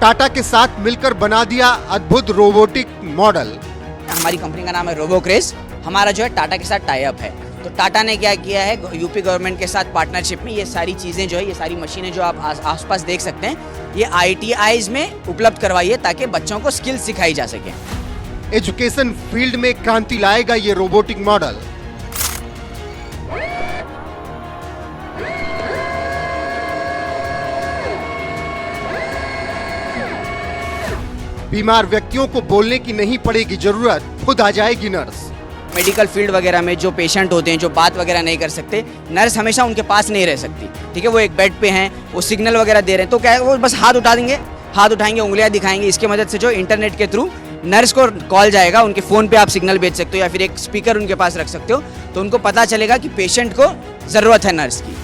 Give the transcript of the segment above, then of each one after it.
टाटा के साथ मिलकर बना दिया अद्भुत रोबोटिक मॉडल। हमारी कंपनी का नाम है रोबोक्रेज। हमारा जो है टाटा के साथ टाई अप है। तो टाटा ने क्या किया है, यूपी गवर्नमेंट के साथ पार्टनरशिप में ये सारी चीज़ें जो है, ये सारी मशीनें जो आप आसपास देख सकते हैं, ये ITIs में उपलब्ध करवाई है ताकि बच्चों को स्किल्स सिखाई जा सके। एजुकेशन फील्ड में क्रांति लाएगा ये रोबोटिक मॉडल। बीमार व्यक्तियों को बोलने की नहीं पड़ेगी जरूरत, खुद आ जाएगी नर्स। मेडिकल फील्ड वगैरह में जो पेशेंट होते हैं, जो बात वगैरह नहीं कर सकते, नर्स हमेशा उनके पास नहीं रह सकती। ठीक है, वो एक बेड पे हैं, वो सिग्नल वगैरह दे रहे हैं, तो क्या है, वो बस हाथ उठा देंगे, हाथ उठाएंगे, उंगलियां दिखाएंगे। इसके मदद से जो इंटरनेट के थ्रू नर्स को कॉल जाएगा, उनके फ़ोन पे आप सिग्नल भेज सकते हो या फिर एक स्पीकर उनके पास रख सकते हो, तो उनको पता चलेगा कि पेशेंट को ज़रूरत है नर्स की।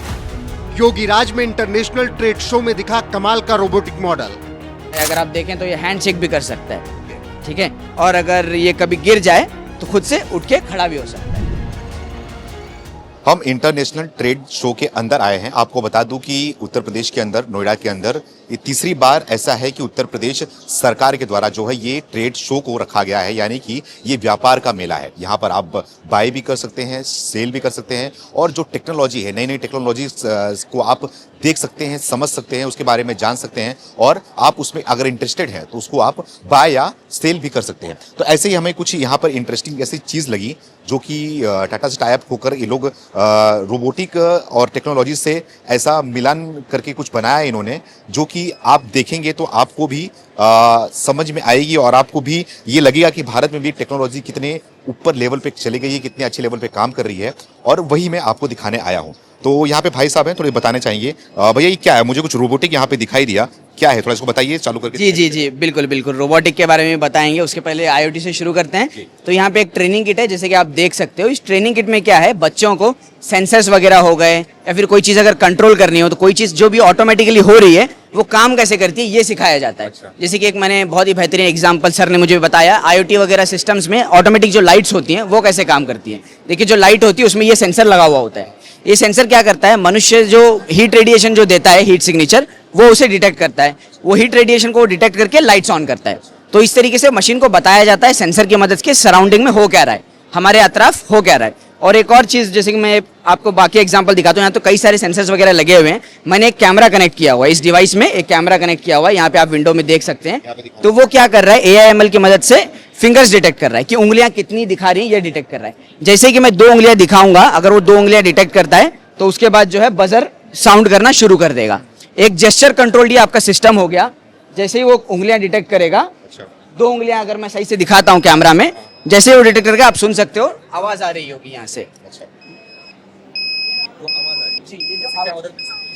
योगीराज में इंटरनेशनल ट्रेड शो में दिखा कमाल का रोबोटिक मॉडल। अगर आप देखें तो ये हैंडशेक भी कर सकता है, ठीक है, और अगर ये कभी गिर जाए तो खुद से उठ के खड़ा भी हो सकता है। हम इंटरनेशनल ट्रेड शो के अंदर आए हैं। आपको बता दूं कि उत्तर प्रदेश के अंदर, नोएडा के अंदर ये तीसरी बार ऐसा है कि उत्तर प्रदेश सरकार के द्वारा जो है ये ट्रेड शो को रखा गया है, यानी कि ये व्यापार का मेला है। यहाँ पर आप बाय भी कर सकते हैं, सेल भी कर सकते हैं, और जो टेक्नोलॉजी है, नई नई टेक्नोलॉजी को आप देख सकते हैं, समझ सकते हैं, उसके बारे में जान सकते हैं, और आप उसमें अगर इंटरेस्टेड हैं तो उसको आप बाय या सेल भी कर सकते हैं। तो ऐसे ही हमें कुछ यहाँ पर इंटरेस्टिंग ऐसी चीज़ लगी जो कि टाटा से टाई अप होकर ये लोग रोबोटिक और टेक्नोलॉजी से ऐसा मिलान करके कुछ बनाया है इन्होंने, जो कि आप देखेंगे तो आपको भी समझ में आएगी और आपको भी ये लगेगा कि भारत में भी टेक्नोलॉजी कितने ऊपर लेवल पे चली गई है, कितने अच्छे लेवल पे काम कर रही है, और वही मैं आपको दिखाने आया हूँ। तो यहाँ पे भाई साहब हैं, थोड़े बताने चाहेंगे। भैया ये क्या है, मुझे कुछ रोबोटिक यहाँ पे दिखाई दिया, क्या है, थोड़ा इसको बताइए चालू करके। जी, बिल्कुल बिल्कुल, रोबोटिक के बारे में बताएंगे। उसके पहले IoT से शुरू करते हैं। तो यहाँ पे एक ट्रेनिंग किट है, जैसे कि आप देख सकते हो। इस ट्रेनिंग किट में क्या है, बच्चों को सेंसर्स वगैरह हो गए या फिर कोई चीज़ अगर कंट्रोल करनी हो, तो कोई चीज़ जो भी ऑटोमेटिकली हो रही है वो काम कैसे करती है ये सिखाया जाता है। जैसे कि एक मैंने बहुत ही बेहतरीन एग्जांपल सर ने मुझे बताया, IoT वगैरह सिस्टम्स में ऑटोमेटिक जो लाइट्स होती हैं वो कैसे काम करती हैं। देखिए, जो लाइट होती है उसमें ये सेंसर लगा हुआ होता है। ये सेंसर क्या करता है, मनुष्य जो हीट रेडिएशन जो देता है, हीट सिग्नेचर, वो उसे डिटेक्ट करता है। वो हीट रेडिएशन को डिटेक्ट करके लाइट्स ऑन करता है। तो इस तरीके से मशीन को बताया जाता है सेंसर की मदद से सराउंडिंग में हो क्या रहा है, हमारे अतराफ हो क्या रहा है। और एक और चीज़, जैसे कि मैं आपको बाकी एग्जांपल दिखाता हूँ। यहाँ तो कई सारे सेंसर्स वगैरह लगे हुए हैं। मैंने एक कैमरा कनेक्ट किया हुआ है, इस डिवाइस में एक कैमरा कनेक्ट किया हुआ है, यहाँ पे आप विंडो में देख सकते हैं। तो वो क्या कर रहा है, AIML की मदद से फिंगर्स डिटेक्ट कर रहा है कि उंगलियां कितनी दिखा रही हैं, ये डिटेक्ट कर रहा है। जैसे कि मैं 2 उंगलियां दिखाऊंगा, अगर वो 2 उंगलियां डिटेक्ट करता है तो उसके बाद जो है बजर साउंड करना शुरू कर देगा। एक जेस्चर कंट्रोल ये आपका सिस्टम हो गया। जैसे ही वो उंगलियां डिटेक्ट करेगा, 2 उंगलियां अगर मैं सही से दिखाता हूँ कैमरा में, जैसे ही वो डिटेक्ट करके आप सुन सकते हो, आवाज आ रही होगी यहाँ से।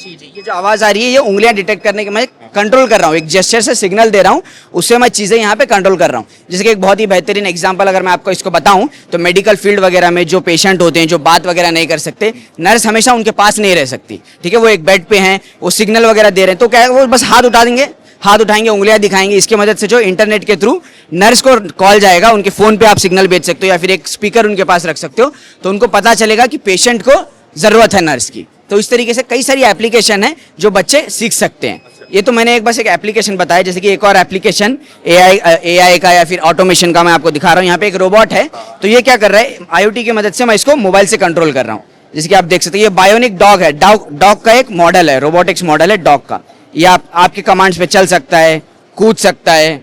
ये जो आवाज आ रही है, ये उंगलियां डिटेक्ट करने के मैं कंट्रोल कर रहा हूँ, एक जेस्चर से सिग्नल दे रहा हूँ, उससे मैं चीजें यहाँ पे कंट्रोल कर रहा हूँ। जैसे कि एक बहुत ही बेहतरीन एग्जांपल अगर मैं आपको इसको बताऊं, तो मेडिकल फील्ड वगैरह में जो पेशेंट होते हैं, जो बात वगैरह नहीं कर सकते, नर्स हमेशा उनके पास नहीं रह सकती। ठीक है, वो एक बेड पे हैं, वो सिग्नल वगैरह दे रहे हैं, तो क्या है, वो बस हाथ उठा देंगे, हाथ उठाएंगे, उंगलियां दिखाएंगे। इसके मदद से जो इंटरनेट के थ्रू नर्स को कॉल जाएगा, उनके फ़ोन पे आप सिग्नल भेज सकते हो या फिर एक स्पीकर उनके पास रख सकते हो, तो उनको पता चलेगा कि पेशेंट को ज़रूरत है नर्स की। तो इस तरीके से कई सारी एप्लीकेशन है जो बच्चे सीख सकते हैं। ये तो मैंने बस एक एप्लीकेशन बताया। जैसे कि एक और एप्लीकेशन AI का या फिर ऑटोमेशन का मैं आपको दिखा रहा हूँ। यहाँ पे एक रोबोट है, तो ये क्या कर रहा है, IoT की मदद से मैं इसको मोबाइल से कंट्रोल कर रहा हूँ। जैसे कि आप देख सकते हैं, ये बायोनिक डॉग है, डॉग का एक मॉडल है, रोबोटिक्स मॉडल है डॉग का। ये आपके कमांड्स पे चल सकता है, कूद सकता है,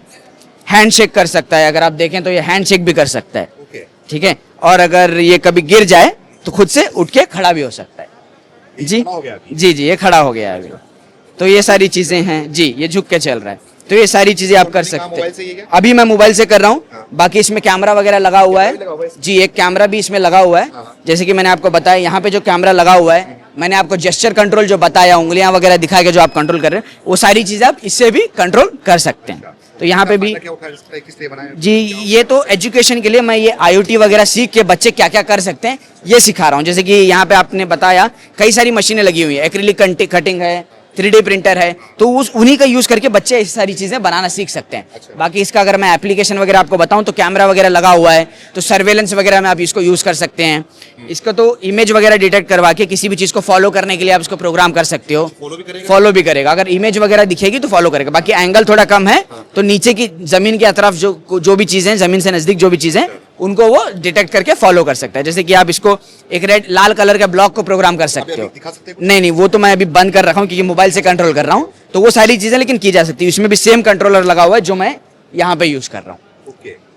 हैंडशेक कर सकता है। अगर आप देखें तो ये हैंडशेक भी कर सकता है, ठीक है, और अगर ये कभी गिर जाए तो खुद से उठ के खड़ा भी हो सकता है। जी, ये खड़ा हो गया है अभी। तो ये सारी चीजें हैं जी, ये झुक के चल रहा है। तो ये सारी चीजें आप कर सकते हैं। अभी मैं मोबाइल से कर रहा हूँ। बाकी इसमें कैमरा वगैरह लगा हुआ है जी, एक कैमरा भी इसमें लगा हुआ है। जैसे कि मैंने आपको बताया, यहाँ पे जो कैमरा लगा हुआ है, मैंने आपको जेस्चर कंट्रोल जो बताया, उंगलियां वगैरह दिखा के जो आप कंट्रोल कर रहे हैं, वो सारी चीजें आप इससे भी कंट्रोल कर सकते हैं। तो यहाँ पे भी जी, ये तो एजुकेशन के लिए मैं ये IoT वगैरह सीख के बच्चे क्या क्या कर सकते हैं ये सिखा रहा हूँ। जैसे कि यहाँ पे आपने बताया कई सारी मशीनें लगी हुई है, एक्रिलिक कटिंग है, 3D प्रिंटर है, तो उस उन्हीं का यूज करके बच्चे ऐसी सारी चीजें बनाना सीख सकते हैं। बाकी इसका अगर मैं एप्लीकेशन वगैरह आपको बताऊं तो कैमरा वगैरह लगा हुआ है, तो सर्वेलेंस वगैरह में आप इसको यूज कर सकते हैं। इसको तो इमेज वगैरह डिटेक्ट करवा के किसी भी चीज को फॉलो करने के लिए आप इसको प्रोग्राम कर सकते हो। फॉलो भी करेगा, अगर इमेज वगैरह दिखेगी तो फॉलो करेगा। बाकी एंगल थोड़ा कम है तो नीचे की जमीन के अतराफ जो भी चीजें, जमीन से नजदीक जो भी चीजें, उनको वो डिटेक्ट करके फॉलो कर सकता है। जैसे कि आप इसको एक लाल कलर का ब्लॉक को प्रोग्राम कर सकते हो। नहीं, वो तो मैं अभी बंद कर रखा हूँ क्योंकि मोबाइल से कंट्रोल कर रहा हूँ, तो वो सारी चीजें लेकिन की जा सकती है। इसमें भी सेम कंट्रोलर लगा हुआ है जो मैं यहाँ पे यूज कर रहा हूँ।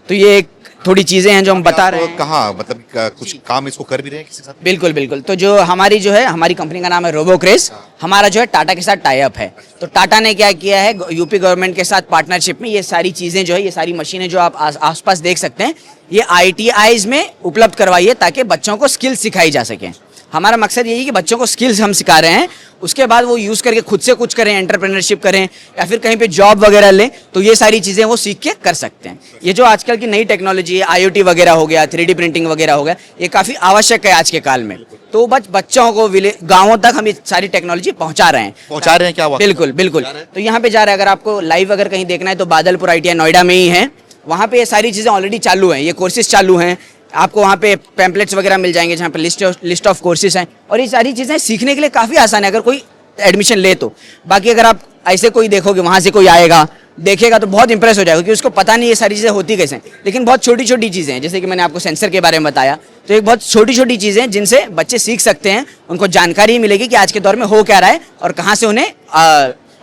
तो ये एक थोड़ी चीजें हैं जो हम बता रहे हैं। कहाँ मतलब कुछ काम इसको कर भी रहे हैं किसी के साथ? बिल्कुल बिल्कुल। तो जो हमारी कंपनी का नाम है रोबोक्रेज, हमारा जो है टाटा के साथ टाई अप है। तो टाटा ने क्या किया है, यूपी गवर्नमेंट के साथ पार्टनरशिप में ये सारी चीजें जो है, ये सारी मशीनें जो आप आसपास देख सकते हैं, ये ITIs में उपलब्ध करवाई है ताकि बच्चों को स्किल्स सिखाई जा सके। हमारा मकसद यही है कि बच्चों को स्किल्स हम सिखा रहे हैं, उसके बाद वो यूज करके खुद से कुछ करें, एंटरप्रेन्योरशिप करें या फिर कहीं पे जॉब वगैरह लें, तो ये सारी चीजें वो सीख के कर सकते हैं। ये जो आजकल की नई टेक्नोलॉजी है, IoT वगैरह हो गया, 3D प्रिंटिंग वगैरह हो गया, ये काफी आवश्यक है आज के काल में। तो बच्चों को गाँवों तक हम ये सारी टेक्नोलॉजी पहुंचा रहे हैं क्या? बिल्कुल बिल्कुल। तो यहाँ पे जा रहे हैं, अगर आपको लाइव अगर कहीं देखना है तो बादलपुर ITI नोएडा में ही है, वहाँ पे ये सारी चीजें ऑलरेडी चालू हैं, ये कोर्सेज चालू हैं। आपको वहाँ पे पैम्पलेट्स वगैरह मिल जाएंगे जहाँ पे लिस्ट ऑफ कोर्सेज हैं, और ये सारी चीज़ें सीखने के लिए काफ़ी आसान है अगर कोई एडमिशन ले तो। बाकी अगर आप ऐसे कोई देखोगे, वहाँ से कोई आएगा देखेगा तो बहुत इंप्रेस हो जाएगा क्योंकि उसको पता नहीं ये सारी चीज़ें होती कैसे हैं। लेकिन बहुत छोटी छोटी चीज़ें हैं, जैसे कि मैंने आपको सेंसर के बारे में बताया, तो एक बहुत छोटी छोटी चीज़ें हैं जिनसे बच्चे सीख सकते हैं, उनको जानकारी मिलेगी कि आज के दौर में हो क्या रहा है और कहाँ से उन्हें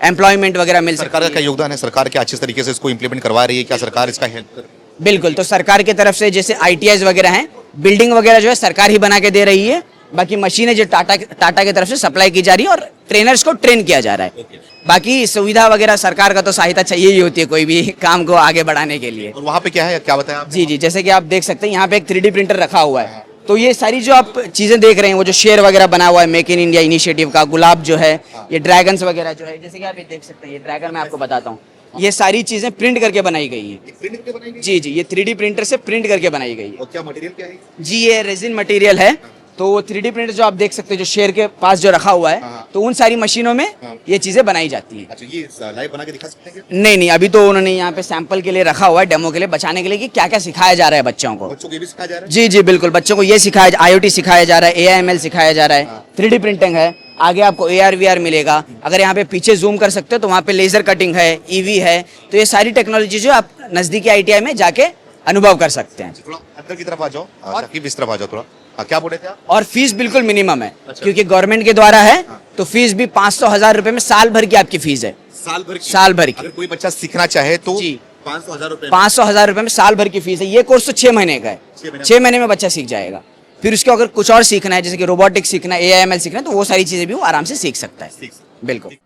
एम्प्लॉयमेंट वगैरह मिल सकती है। सरकार का क्या योगदान है? सरकार क्या अच्छे तरीके से इसको इम्प्लीमेंट करवा रही है? क्या सरकार इसका हेल्प कर? बिल्कुल। तो सरकार की तरफ से जैसे ITIs वगैरह हैं, बिल्डिंग वगैरह जो है सरकार ही बना के दे रही है। बाकी मशीनें जो टाटा की तरफ से सप्लाई की जा रही है और ट्रेनर्स को ट्रेन किया जा रहा है। बाकी सुविधा वगैरह सरकार का तो सहायता चाहिए ही होती है कोई भी काम को आगे बढ़ाने के लिए। और वहाँ पे क्या है, क्या बताया आपने? जी, जैसे कि आप देख सकते हैं यहाँ पे एक 3D प्रिंटर रखा हुआ है। तो ये सारी जो आप चीजें देख रहे हैं, वो जो शेर वगैरह बना हुआ है मेक इन इंडिया इनिशिएटिव का, गुलाब जो है, ये ड्रैगन्स वगैरह जो है, जैसे कि आप ये देख सकते हैं, ये ड्रैगन मैं आपको बताता हूँ, ये सारी चीजें प्रिंट करके बनाई गई है। जी, ये 3D प्रिंटर से प्रिंट करके बनाई गई है। और क्या मटेरियल क्या है? जी, ये रेजिन मटेरियल है। तो 3D प्रिंटर जो आप देख सकते हैं, जो शेर के पास जो रखा हुआ है, तो उन सारी मशीनों में ये चीजें बनाई जाती हैं। अच्छा, ये लाइव बना के दिखा सकते हैं? नहीं, अभी तो उन्होंने यहाँ पे सैंपल के लिए रखा हुआ है, डेमो के लिए, बचाने के लिए कि क्या क्या सिखाया जा रहा है बच्चों को। बच्चों को ये भी सिखाया जा रहा है? जी, बिल्कुल। बच्चों को ये सिखाया, IoT सिखाया जा रहा है, AIML सिखाया जा रहा है, 3D प्रिंटिंग है, आगे आपको AR VR मिलेगा। अगर यहाँ पे पीछे जूम कर सकते हो तो वहाँ पे लेजर कटिंग है, EV है। तो ये सारी टेक्नोलॉजी जो आप नजदीकी ITI में जाके अनुभव कर सकते हैं। थोड़ा अंदर की तरफ आ जाओ, शकीब इस तरफ आ जाओ थोड़ा। क्या बोले थे आप? और फीस बिल्कुल मिनिमम है, क्योंकि गवर्नमेंट के द्वारा है, तो फीस भी 500,000 रुपए में साल भर की आपकी फीस है। साल भर की। अगर कोई बच्चा सीखना चाहे तो जी, 500,000 रुपए 500,000 रुपए में साल भर की फीस है। ये कोर्स तो 6 महीने का है, 6 महीने में बच्चा सीख जाएगा। फिर उसको अगर कुछ और सीखना है, जैसे कि रोबोटिक्स सीखना है, AIML सीखना है, तो वो सारी चीजें भी वो आराम से सीख सकता है। बिल्कुल।